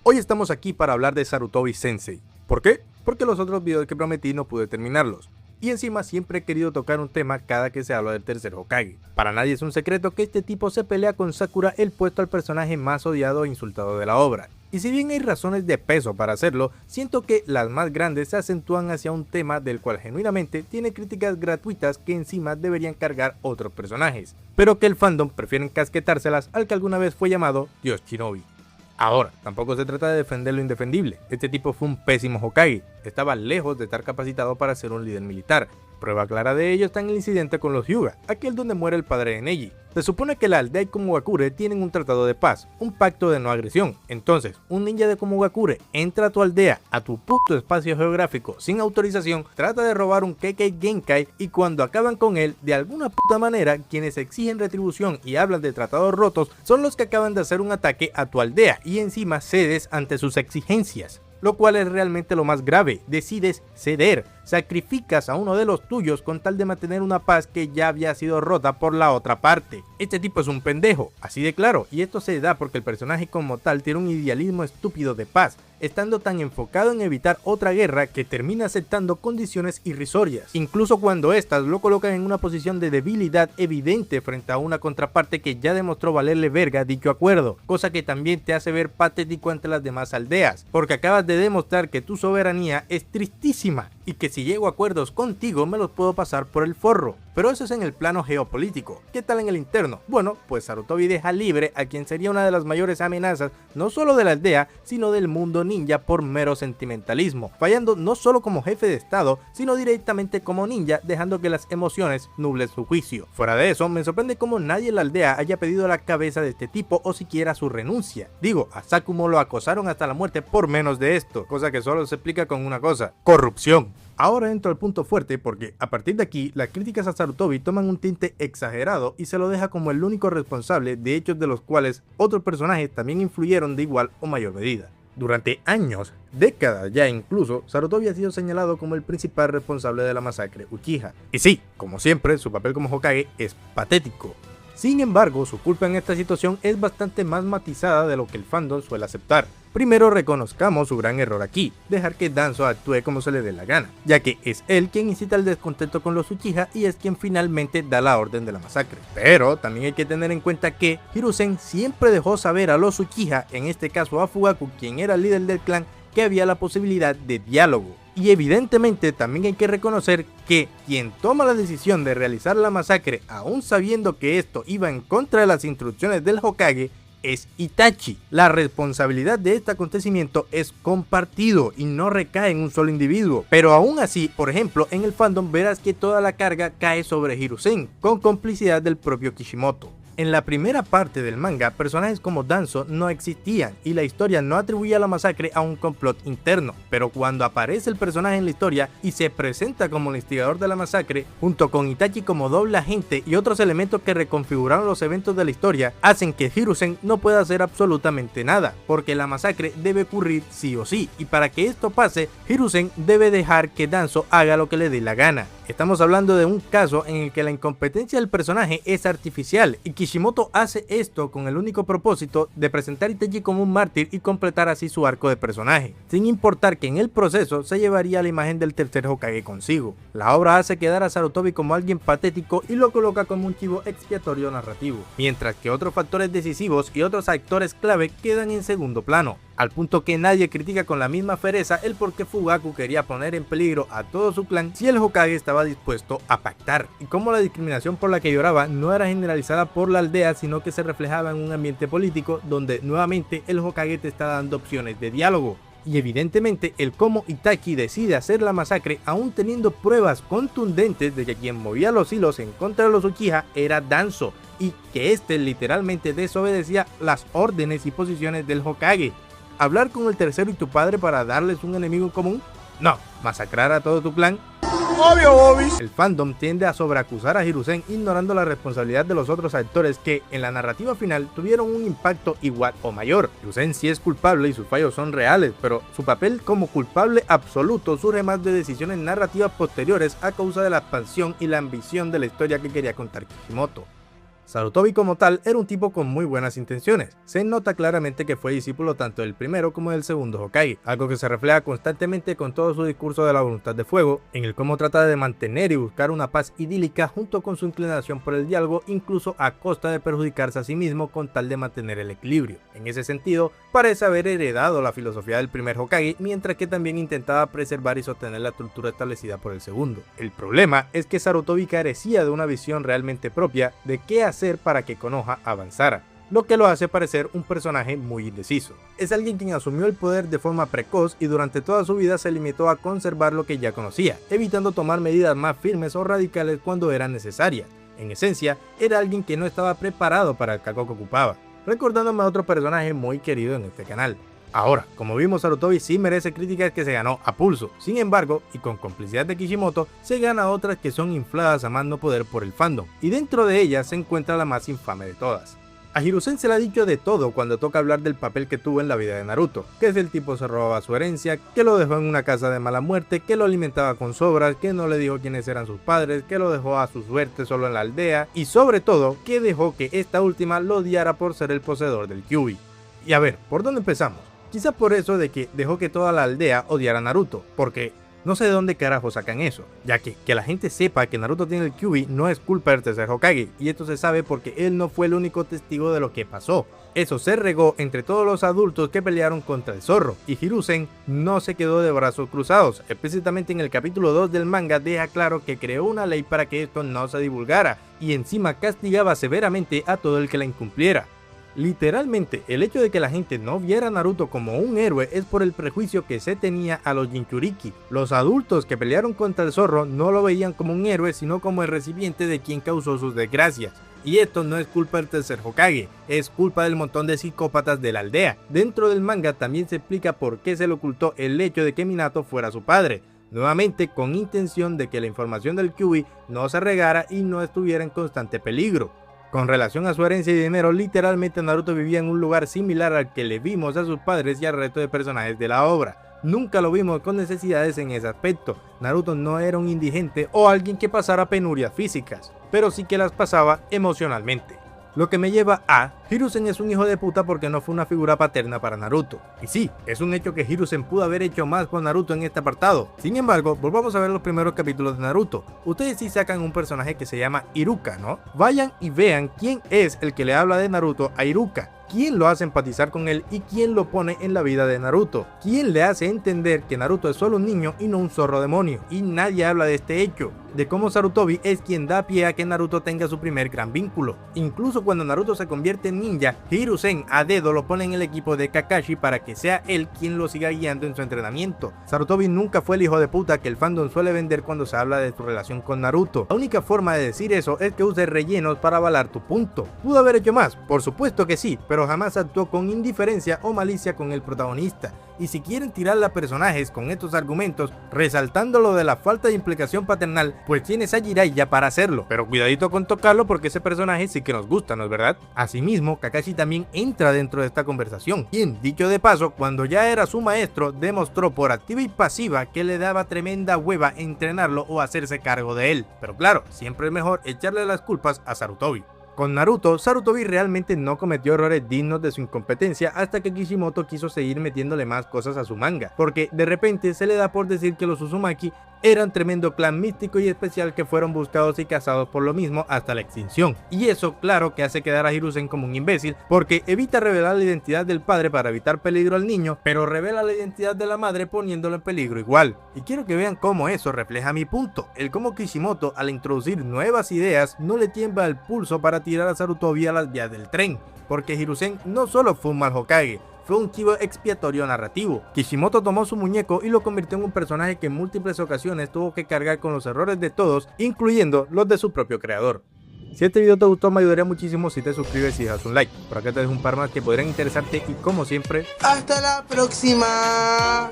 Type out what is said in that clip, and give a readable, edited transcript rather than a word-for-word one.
Hoy estamos aquí para hablar de Sarutobi Sensei. ¿Por qué? Porque los otros videos que prometí no pude terminarlos. Y encima siempre he querido tocar un tema cada que se habla del tercer Hokage. Para nadie es un secreto que este tipo se pelea con Sakura el puesto al personaje más odiado e insultado de la obra. Y si bien hay razones de peso para hacerlo, siento que las más grandes se acentúan hacia un tema del cual genuinamente tiene críticas gratuitas que encima deberían cargar otros personajes, pero que el fandom prefieren casquetárselas al que alguna vez fue llamado Dios Shinobi. Ahora, tampoco se trata de defender lo indefendible, este tipo fue un pésimo Hokage, estaba lejos de estar capacitado para ser un líder militar. Prueba clara de ello está en el incidente con los Hyuga, aquel donde muere el padre de Neji. Se supone que la aldea y Komogakure tienen un tratado de paz, un pacto de no agresión. Entonces, un ninja de Komogakure entra a tu aldea, a tu puto espacio geográfico sin autorización, trata de robar un Kekkei Genkai y cuando acaban con él, de alguna puta manera, quienes exigen retribución y hablan de tratados rotos son los que acaban de hacer un ataque a tu aldea y encima cedes ante sus exigencias. Lo cual es realmente lo más grave, decides ceder, sacrificas a uno de los tuyos con tal de mantener una paz que ya había sido rota por la otra parte. Este tipo es un pendejo, así de claro, y esto se da porque el personaje como tal tiene un idealismo estúpido de paz, estando tan enfocado en evitar otra guerra que termina aceptando condiciones irrisorias, incluso cuando estas lo colocan en una posición de debilidad evidente frente a una contraparte que ya demostró valerle verga dicho acuerdo, cosa que también te hace ver patético ante las demás aldeas, porque acabas de demostrar que tu soberanía es tristísima y que si llego a acuerdos contigo me los puedo pasar por el forro. Pero eso es en el plano geopolítico. ¿Qué tal en el interno? Bueno, pues Sarutobi deja libre a quien sería una de las mayores amenazas no solo de la aldea, sino del mundo ninja por mero sentimentalismo, fallando no solo como jefe de estado, sino directamente como ninja, dejando que las emociones nublen su juicio. Fuera de eso, me sorprende cómo nadie en la aldea haya pedido la cabeza de este tipo o siquiera su renuncia. Digo, a Sakumo lo acosaron hasta la muerte por menos de esto, cosa que solo se explica con una cosa: corrupción. Ahora entro al punto fuerte porque a partir de aquí las críticas a Sarutobi toman un tinte exagerado y se lo deja como el único responsable de hechos de los cuales otros personajes también influyeron de igual o mayor medida. Durante años, décadas ya incluso, Sarutobi ha sido señalado como el principal responsable de la masacre Uchiha. Y sí, como siempre, su papel como Hokage es patético. Sin embargo, su culpa en esta situación es bastante más matizada de lo que el fandom suele aceptar. Primero reconozcamos su gran error aquí, dejar que Danzo actúe como se le dé la gana, ya que es él quien incita el descontento con los Uchiha y es quien finalmente da la orden de la masacre. Pero también hay que tener en cuenta que Hiruzen siempre dejó saber a los Uchiha, en este caso a Fugaku, quien era el líder del clan, que había la posibilidad de diálogo. Y evidentemente también hay que reconocer que quien toma la decisión de realizar la masacre, aún sabiendo que esto iba en contra de las instrucciones del Hokage, es Itachi. La responsabilidad de este acontecimiento es compartido y no recae en un solo individuo, pero aún así, por ejemplo, en el fandom verás que toda la carga cae sobre Hiruzen, con complicidad del propio Kishimoto. En la primera parte del manga, personajes como Danzo no existían y la historia no atribuía la masacre a un complot interno, pero cuando aparece el personaje en la historia y se presenta como el instigador de la masacre, junto con Itachi como doble agente y otros elementos que reconfiguraron los eventos de la historia, hacen que Hiruzen no pueda hacer absolutamente nada, porque la masacre debe ocurrir sí o sí, y para que esto pase, Hiruzen debe dejar que Danzo haga lo que le dé la gana. Estamos hablando de un caso en el que la incompetencia del personaje es artificial y Kishimoto hace esto con el único propósito de presentar a Itachi como un mártir y completar así su arco de personaje, sin importar que en el proceso se llevaría la imagen del tercer Hokage consigo. La obra hace quedar a Sarutobi como alguien patético y lo coloca como un chivo expiatorio narrativo, mientras que otros factores decisivos y otros actores clave quedan en segundo plano, al punto que nadie critica con la misma fereza el por qué Fugaku quería poner en peligro a todo su clan si el Hokage estaba dispuesto a pactar, y cómo la discriminación por la que lloraba no era generalizada por la aldea, sino que se reflejaba en un ambiente político donde nuevamente el Hokage te está dando opciones de diálogo. Y evidentemente el cómo Itachi decide hacer la masacre aún teniendo pruebas contundentes de que quien movía los hilos en contra de los Uchiha era Danzo, y que este literalmente desobedecía las órdenes y posiciones del Hokage. ¿Hablar con el tercero y tu padre para darles un enemigo en común? No. ¿Masacrar a todo tu clan? Obvio, Bobby. El fandom tiende a sobreacusar a Hiruzen ignorando la responsabilidad de los otros actores que en la narrativa final tuvieron un impacto igual o mayor. Hiruzen sí es culpable y sus fallos son reales, pero su papel como culpable absoluto surge más de decisiones narrativas posteriores a causa de la expansión y la ambición de la historia que quería contar Kishimoto. Sarutobi como tal era un tipo con muy buenas intenciones. Se nota claramente que fue discípulo tanto del primero como del segundo Hokage, algo que se refleja constantemente con todo su discurso de la voluntad de fuego, en el cómo trata de mantener y buscar una paz idílica junto con su inclinación por el diálogo, incluso a costa de perjudicarse a sí mismo con tal de mantener el equilibrio. En ese sentido, parece haber heredado la filosofía del primer Hokage, mientras que también intentaba preservar y sostener la estructura establecida por el segundo. El problema es que Sarutobi carecía de una visión realmente propia de qué hacer para que Konoha avanzara, lo que lo hace parecer un personaje muy indeciso. Es alguien quien asumió el poder de forma precoz y durante toda su vida se limitó a conservar lo que ya conocía, evitando tomar medidas más firmes o radicales cuando eran necesarias. En esencia, era alguien que no estaba preparado para el cargo que ocupaba, recordándome a otro personaje muy querido en este canal. Ahora, como vimos, Sarutobi sí merece críticas que se ganó a pulso. Sin embargo, y con complicidad de Kishimoto, se gana otras que son infladas a más no poder por el fandom, y dentro de ellas se encuentra la más infame de todas. A Hiruzen se le ha dicho de todo cuando toca hablar del papel que tuvo en la vida de Naruto, que el tipo se robaba su herencia, que lo dejó en una casa de mala muerte, que lo alimentaba con sobras, que no le dijo quiénes eran sus padres, que lo dejó a su suerte solo en la aldea, y sobre todo, que dejó que esta última lo odiara por ser el poseedor del Kyuubi. Y a ver, ¿por dónde empezamos? Quizás por eso de que dejó que toda la aldea odiara a Naruto, porque no sé de dónde carajo sacan eso, ya que la gente sepa que Naruto tiene el Kyuubi no es culpa del tercer Hokage, y esto se sabe porque él no fue el único testigo de lo que pasó. Eso se regó entre todos los adultos que pelearon contra el zorro, y Hiruzen no se quedó de brazos cruzados. Explícitamente en el capítulo 2 del manga deja claro que creó una ley para que esto no se divulgara, y encima castigaba severamente a todo el que la incumpliera. Literalmente, el hecho de que la gente no viera a Naruto como un héroe es por el prejuicio que se tenía a los Jinchuriki. Los adultos que pelearon contra el zorro no lo veían como un héroe, sino como el recipiente de quien causó sus desgracias. Y esto no es culpa del tercer Hokage, es culpa del montón de psicópatas de la aldea. Dentro del manga también se explica por qué se le ocultó el hecho de que Minato fuera su padre, nuevamente con intención de que la información del Kyuubi no se regara y no estuviera en constante peligro. Con relación a su herencia y dinero, literalmente Naruto vivía en un lugar similar al que le vimos a sus padres y al resto de personajes de la obra. Nunca lo vimos con necesidades en ese aspecto. Naruto no era un indigente o alguien que pasara penurias físicas, pero sí que las pasaba emocionalmente. Lo que me lleva a Hiruzen es un hijo de puta porque no fue una figura paterna para Naruto. Y sí, es un hecho que Hiruzen pudo haber hecho más con Naruto en este apartado. Sin embargo, volvamos a ver los primeros capítulos de Naruto. Ustedes sí sacan un personaje que se llama Iruka, ¿no? Vayan y vean quién es el que le habla de Naruto a Iruka. ¿Quién lo hace empatizar con él y quién lo pone en la vida de Naruto? ¿Quién le hace entender que Naruto es solo un niño y no un zorro demonio? Y nadie habla de este hecho, de cómo Sarutobi es quien da pie a que Naruto tenga su primer gran vínculo. Incluso cuando Naruto se convierte en ninja, Hiruzen a dedo lo pone en el equipo de Kakashi para que sea él quien lo siga guiando en su entrenamiento. Sarutobi nunca fue el hijo de puta que el fandom suele vender cuando se habla de su relación con Naruto. La única forma de decir eso es que uses rellenos para avalar tu punto. ¿Pudo haber hecho más? Por supuesto que sí, pero jamás actuó con indiferencia o malicia con el protagonista. Y si quieren tirarle a personajes con estos argumentos, resaltando lo de la falta de implicación paternal, pues tienes a Jiraiya para hacerlo, pero cuidadito con tocarlo porque ese personaje sí que nos gusta, ¿no es verdad? Asimismo, Kakashi también entra dentro de esta conversación, quien, dicho de paso, cuando ya era su maestro, demostró por activa y pasiva que le daba tremenda hueva entrenarlo o hacerse cargo de él. Pero claro, siempre es mejor echarle las culpas a Sarutobi. Con Naruto, Sarutobi realmente no cometió errores dignos de su incompetencia hasta que Kishimoto quiso seguir metiéndole más cosas a su manga, porque de repente se le da por decir que los Uzumaki eran tremendo clan místico y especial que fueron buscados y cazados por lo mismo hasta la extinción. Y eso claro que hace quedar a Hiruzen como un imbécil, porque evita revelar la identidad del padre para evitar peligro al niño, pero revela la identidad de la madre poniéndolo en peligro igual. Y quiero que vean cómo eso refleja mi punto, el cómo Kishimoto al introducir nuevas ideas no le tiembla el pulso para tirar a Sarutobi a las vías del tren, porque Hiruzen no solo fue un mal Hokage, fue un chivo expiatorio narrativo. Kishimoto tomó su muñeco y lo convirtió en un personaje que en múltiples ocasiones tuvo que cargar con los errores de todos, incluyendo los de su propio creador. Si este video te gustó, me ayudaría muchísimo si te suscribes y dejas un like. Por acá te dejo un par más que podrían interesarte y como siempre, ¡hasta la próxima!